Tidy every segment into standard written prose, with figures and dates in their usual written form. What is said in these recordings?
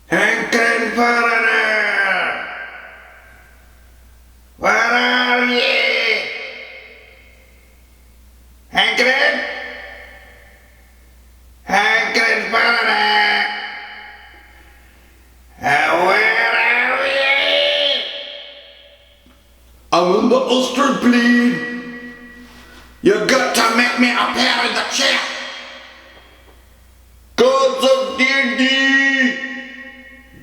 Hankering foreigner! Where are ye? Hankering? Hankering foreigner! Where are ye? I'm in the Ulster bleed. You got to make me appear in the chair. Gods of D&D,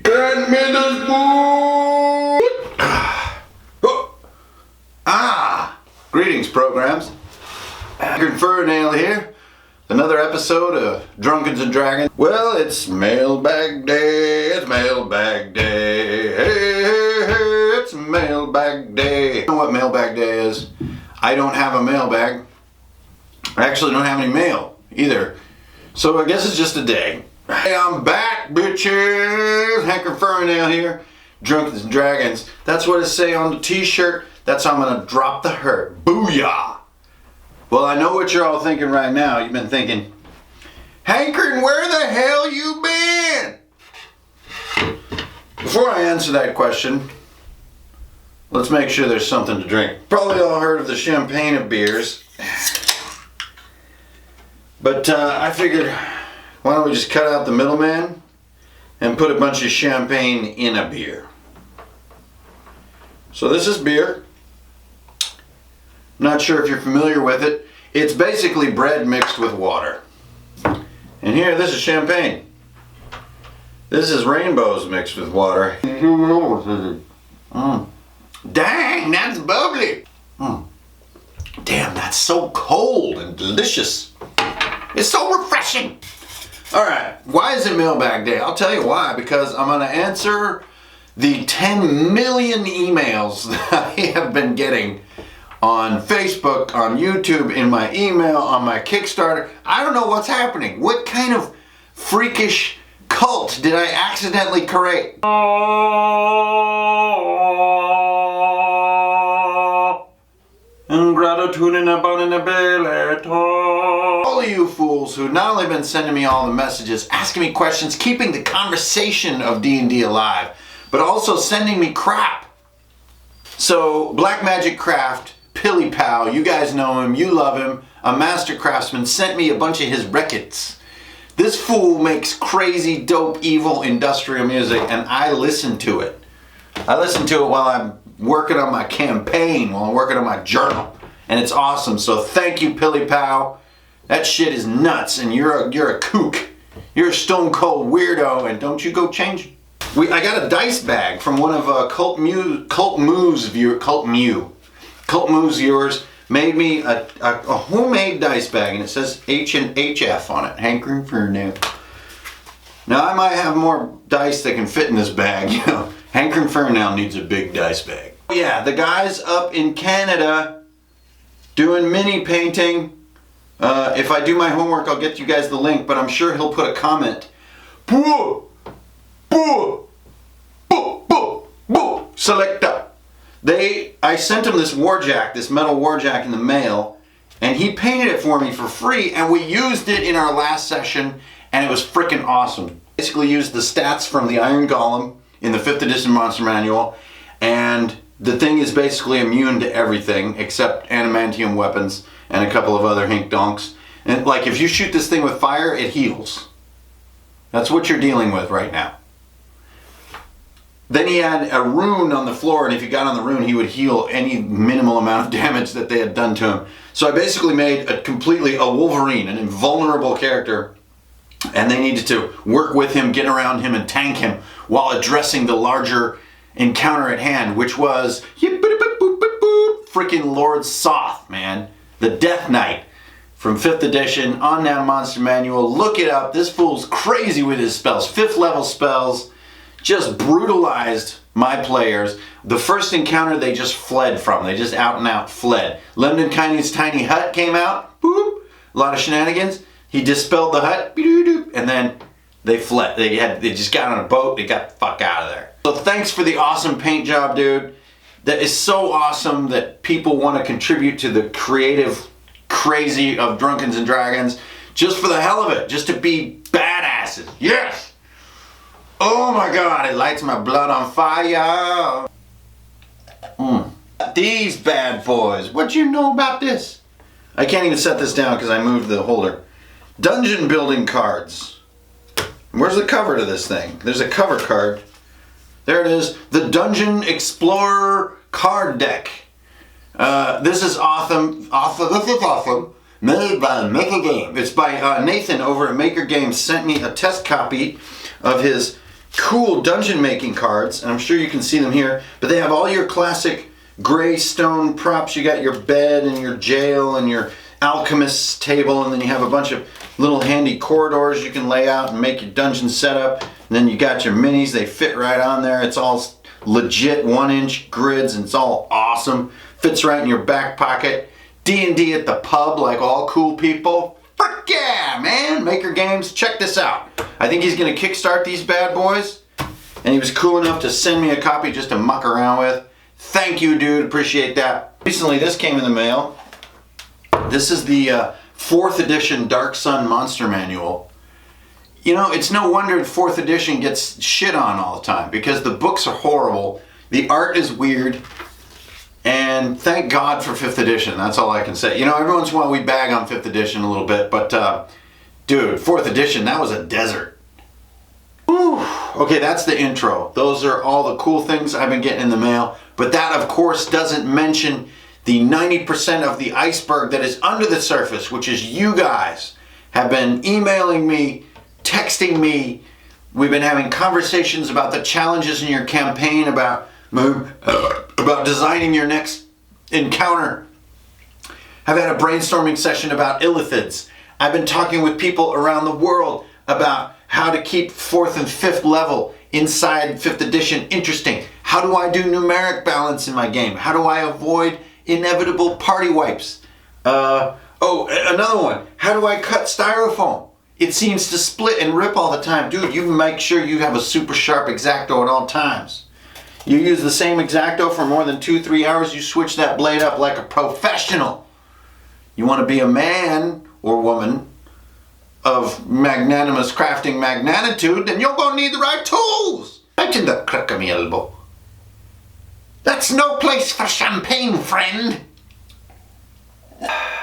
grant me this mood. Greetings, programs. Nail here. Another episode of Drunkards and Dragons. Well, it's mailbag day. It's mailbag day. Hey, it's mailbag day. You know what mailbag day is? I don't have a mailbag. I actually don't have any mail either. So I guess it's just a day. Hey, I'm back, bitches. Nail here. Drunkards and Dragons. That's what it say on the t-shirt. That's how I'm gonna drop the hurt. Booyah! Well, I know what you're all thinking right now. You've been thinking, Hankering, where the hell you been? Before I answer that question, let's make sure there's something to drink. Probably all heard of the champagne of beers. But I figured, why don't we just cut out the middleman and put a bunch of champagne in a beer. So this is beer. Not sure if you're familiar with it. It's basically bread mixed with water. And here, this is champagne. This is rainbows mixed with water. Dang, that's bubbly. Damn, that's so cold and delicious. It's so refreshing. All right, why is it mailbag day? I'll tell you why. Because I'm going to answer the 10 million emails that I have been getting on Facebook, on YouTube, in my email, on my Kickstarter. I don't know what's happening. What kind of freakish cult did I accidentally create? Ingratitude in a all of you fools who not only been sending me all the messages, asking me questions, keeping the conversation of D&D alive, but also sending me crap. So, Black Magic Craft, Pilly Pal, you guys know him, you love him, a master craftsman, sent me a bunch of his records. This fool makes crazy, dope, evil industrial music, and I listen to it. I listen to it while I'm working on my campaign, while I'm working on my journal, and it's awesome. So thank you, Pilly Pal. That shit is nuts, and you're a kook. You're a stone cold weirdo, and don't you go change it. I got a dice bag from one of Cult Moo's viewers. Made me a homemade dice bag, and it says H and HF on it. Hankering for new. Now I might have more dice that can fit in this bag. You know, Hankering for now needs a big dice bag. Yeah, the guys up in Canada doing mini painting. If I do my homework, I'll get you guys the link, but I'm sure he'll put a comment. Boo! Boo! Boo! Boo! Boo! Selecta. I sent him this warjack, this metal warjack in the mail, and he painted it for me for free, and we used it in our last session, and it was freaking awesome. Basically used the stats from the Iron Golem in the 5th edition Monster Manual, and the thing is basically immune to everything except adamantium weapons and a couple of other hink donks. And like if you shoot this thing with fire, it heals. That's what you're dealing with right now. Then he had a rune on the floor, and if you got on the rune, he would heal any minimal amount of damage that they had done to him. So I basically made a Wolverine, an invulnerable character, and they needed to work with him, get around him, and tank him while addressing the larger encounter at hand, which was freaking Lord Soth, man. The Death Knight from 5th edition on that Monster Manual. Look it up. This fool's crazy with his spells. 5th level spells. Just brutalized my players. The first encounter they just fled from. They just out and out fled. Lemnikine's tiny hut came out. Boop. A lot of shenanigans. He dispelled the hut. And then they fled. They just got on a boat. They got the fuck out of there. So thanks for the awesome paint job, dude. That is so awesome that people want to contribute to the creative crazy of Drunkards and Dragons just for the hell of it. Just to be badasses. Yes! Oh my God, it lights my blood on fire. These bad boys. What you know about this? I can't even set this down because I moved the holder. Dungeon building cards. Where's the cover to this thing? There's a cover card. There it is. The Dungeon Explorer card deck. This is awesome. This is awesome. Made by Maker Games. It's by Nathan over at Maker Games. Sent me a test copy of his cool dungeon making cards, and I'm sure you can see them here. But they have all your classic gray stone props. You got your bed and your jail and your alchemist's table, and then you have a bunch of little handy corridors you can lay out and make your dungeon setup. And then you got your minis. They fit right on there. It's all legit 1-inch grids, and it's all awesome. Fits right in your back pocket. D&D at the pub like all cool people. Fuck yeah, man. Maker Games, check this out. I think he's going to kickstart these bad boys. And he was cool enough to send me a copy just to muck around with. Thank you, dude. Appreciate that. Recently, this came in the mail. This is the 4th edition Dark Sun Monster Manual. You know, it's no wonder 4th edition gets shit on all the time because the books are horrible. The art is weird. And thank God for 5th edition. That's all I can say. You know, every once in a while we bag on 5th edition a little bit, but dude, 4th edition, that was a desert. Whew. Okay, that's the intro. Those are all the cool things I've been getting in the mail. But that, of course, doesn't mention the 90% of the iceberg that is under the surface, which is you guys have been emailing me, texting me. We've been having conversations about the challenges in your campaign, about designing your next encounter. I've had a brainstorming session about illithids. I've been talking with people around the world about how to keep 4th and 5th level inside 5th edition interesting. How do I do numeric balance in my game? How do I avoid inevitable party wipes? Another one. How do I cut styrofoam? It seems to split and rip all the time. Dude, you make sure you have a super sharp X-Acto at all times. You use the same X-Acto for more than 2-3 hours, you switch that blade up like a professional. You want to be a man or woman of magnanimous crafting magnanitude, then you're going to need the right tools. Right in the crack of my elbow. That's no place for champagne, friend.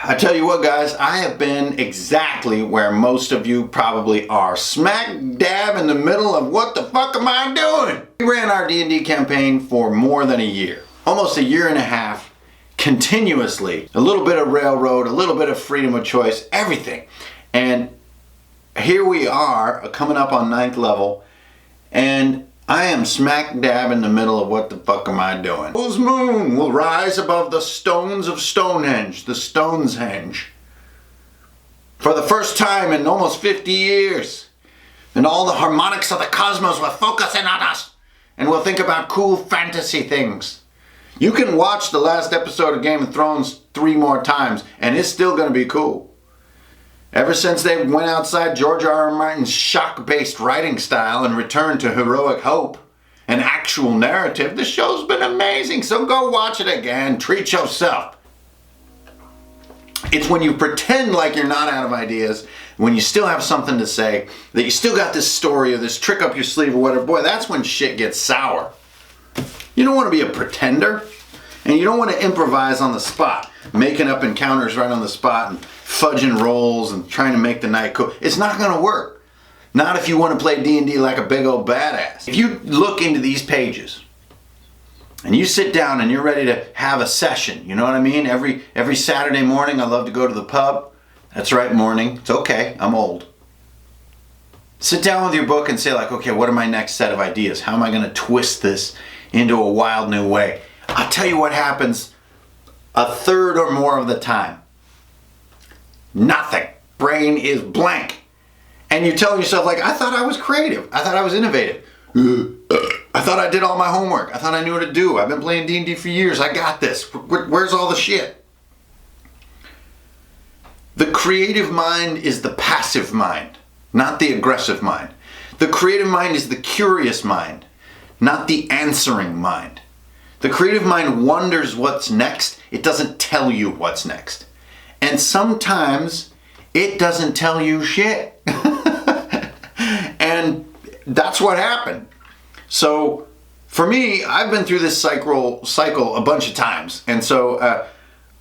I tell you what, guys, I have been exactly where most of you probably are. Smack dab in the middle of what the fuck am I doing? We ran our D&D campaign for more than a year. Almost a year and a half, continuously. A little bit of railroad, a little bit of freedom of choice, everything. And here we are, coming up on 9th level, and I am smack dab in the middle of what the fuck am I doing? Whose moon will rise above the stones of Stonehenge, the Stoneshenge, for the first time in almost 50 years. And all the harmonics of the cosmos will focus in on us, and we'll think about cool fantasy things. You can watch the last episode of Game of Thrones 3 more times, and it's still gonna be cool. Ever since they went outside George R.R. Martin's shock-based writing style and returned to heroic hope and actual narrative, the show's been amazing, so go watch it again. Treat yourself. It's when you pretend like you're not out of ideas, when you still have something to say, that you still got this story or this trick up your sleeve or whatever, boy, that's when shit gets sour. You don't want to be a pretender, and you don't want to improvise on the spot, making up encounters right on the spot and fudging rolls and trying to make the night cool. It's not going to work. Not if you want to play D&D like a big old badass. If you look into these pages and you sit down and you're ready to have a session, you know what I mean? Every Saturday morning I love to go to the pub. That's right, morning. It's okay. I'm old. Sit down with your book and say like, okay, what are my next set of ideas? How am I going to twist this into a wild new way? I'll tell you what happens a third or more of the time. Nothing. Brain is blank. And you tell yourself like, I thought I was creative. I thought I was innovative. I thought I did all my homework. I thought I knew what to do. I've been playing D&D for years. I got this. Where's all the shit? The creative mind is the passive mind, not the aggressive mind. The creative mind is the curious mind, not the answering mind. The creative mind wonders what's next. It doesn't tell you what's next. And sometimes it doesn't tell you shit. And that's what happened. So for me, I've been through this cycle a bunch of times. And so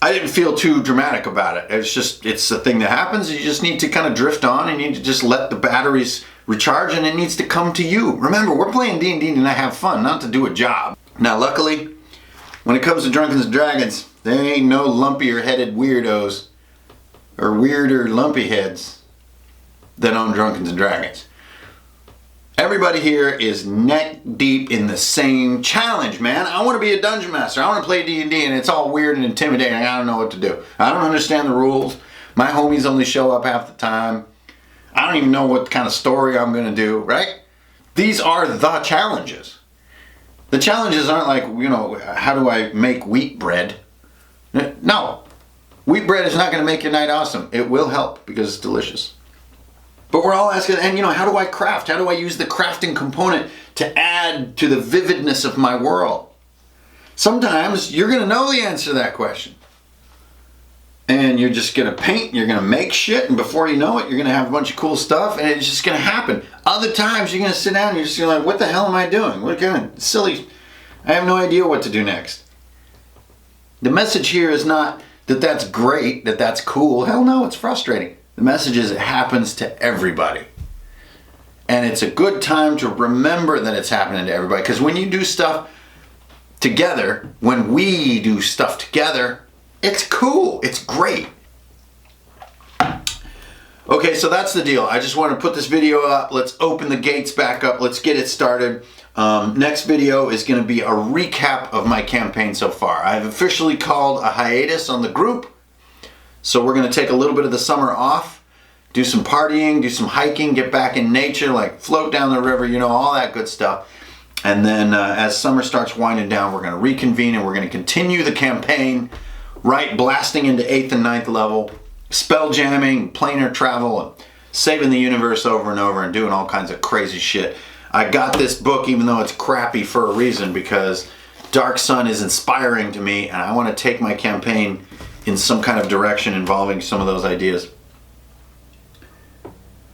I didn't feel too dramatic about it. It's a thing that happens. You just need to kind of drift on, and you need to just let the batteries recharge, and it needs to come to you. Remember, we're playing D&D to have fun, not to do a job. Now, luckily, when it comes to Drunken Dragons, there ain't no lumpier headed weirdos or weirder lumpy heads than on Drunken Dragons. Everybody here is neck deep in the same challenge, man. I want to be a dungeon master. I want to play D&D, and it's all weird and intimidating. I don't know what to do. I don't understand the rules. My homies only show up half the time. I don't even know what kind of story I'm going to do, right? These are the challenges. The challenges aren't like, how do I make wheat bread? No. Wheat bread is not going to make your night awesome. It will help because it's delicious. But we're all asking, and how do I craft? How do I use the crafting component to add to the vividness of my world? Sometimes you're going to know the answer to that question. And you're just going to paint, you're going to make shit, and before you know it, you're going to have a bunch of cool stuff, and it's just going to happen. Other times, you're going to sit down and you're just going to like, what the hell am I doing? What kind of silly, I have no idea what to do next. The message here is not that that's great, that that's cool. Hell no, it's frustrating. The message is it happens to everybody. And it's a good time to remember that it's happening to everybody. Because when you do stuff together, when we do stuff together, it's cool. It's great. Okay, so that's the deal. I just want to put this video up. Let's open the gates back up. Let's get it started. Next video is going to be a recap of my campaign so far. I've officially called a hiatus on the group. So we're going to take a little bit of the summer off, do some partying, do some hiking, get back in nature, like float down the river, all that good stuff. And then as summer starts winding down, we're going to reconvene and we're going to continue the campaign, right, blasting into 8th and 9th level, spell jamming, planar travel, and saving the universe over and over and doing all kinds of crazy shit. I got this book, even though it's crappy, for a reason, because Dark Sun is inspiring to me, and I want to take my campaign in some kind of direction involving some of those ideas.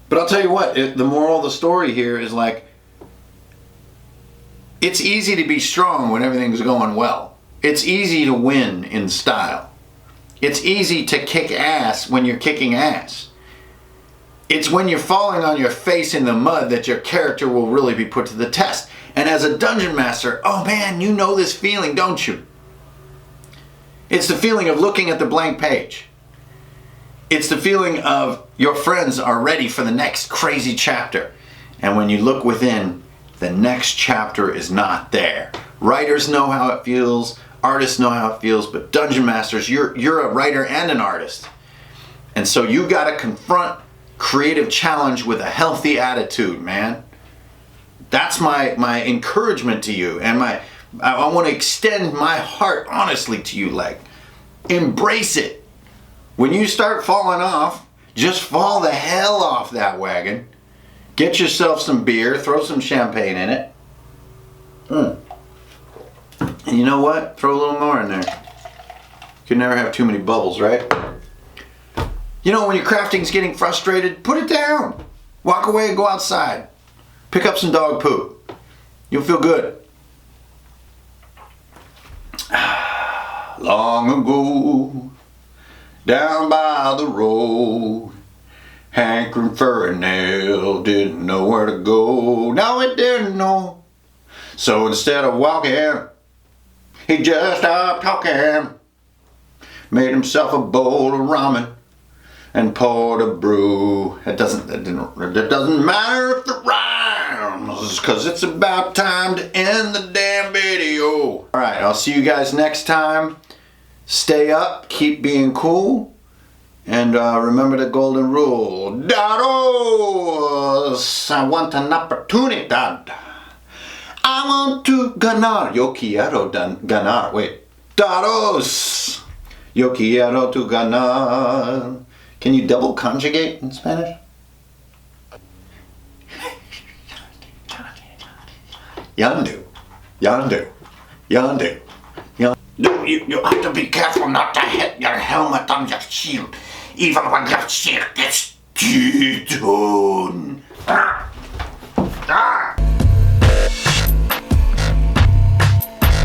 But I'll tell you what, the moral of the story here is like, it's easy to be strong when everything's going well. It's easy to win in style. It's easy to kick ass when you're kicking ass. It's when you're falling on your face in the mud that your character will really be put to the test. And as a dungeon master, oh man, you know this feeling, don't you? It's the feeling of looking at the blank page. It's the feeling of your friends are ready for the next crazy chapter. And when you look within, the next chapter is not there. Writers know how it feels, artists know how it feels, but dungeon masters, you're a writer and an artist. And so you gotta confront creative challenge with a healthy attitude, man. That's my encouragement to you, and I want to extend my heart honestly to you, like, embrace it. When you start falling off, just fall the hell off that wagon. Get yourself some beer, throw some champagne in it. And you know what? Throw a little more in there. You can never have too many bubbles, right? When your crafting's getting frustrated, put it down. Walk away and go outside. Pick up some dog poop. You'll feel good. Long ago, down by the road, hankering for a nail, didn't know where to go. No, he didn't know. So instead of walking, he just stopped talking. Made himself a bowl of ramen and poured a brew. It doesn't matter if the rhymes, cause it's about time to end the damn video. All right, I'll see you guys next time. Stay up, keep being cool, and remember the golden rule. Daros, I want an opportunity. I want to ganar. Yo quiero ganar. Wait. Daros, yo quiero to ganar. Can you double conjugate in Spanish? Yandu. Yandu. Yandu. You have to be careful not to hit your helmet on your shield, even when your shield gets too torn.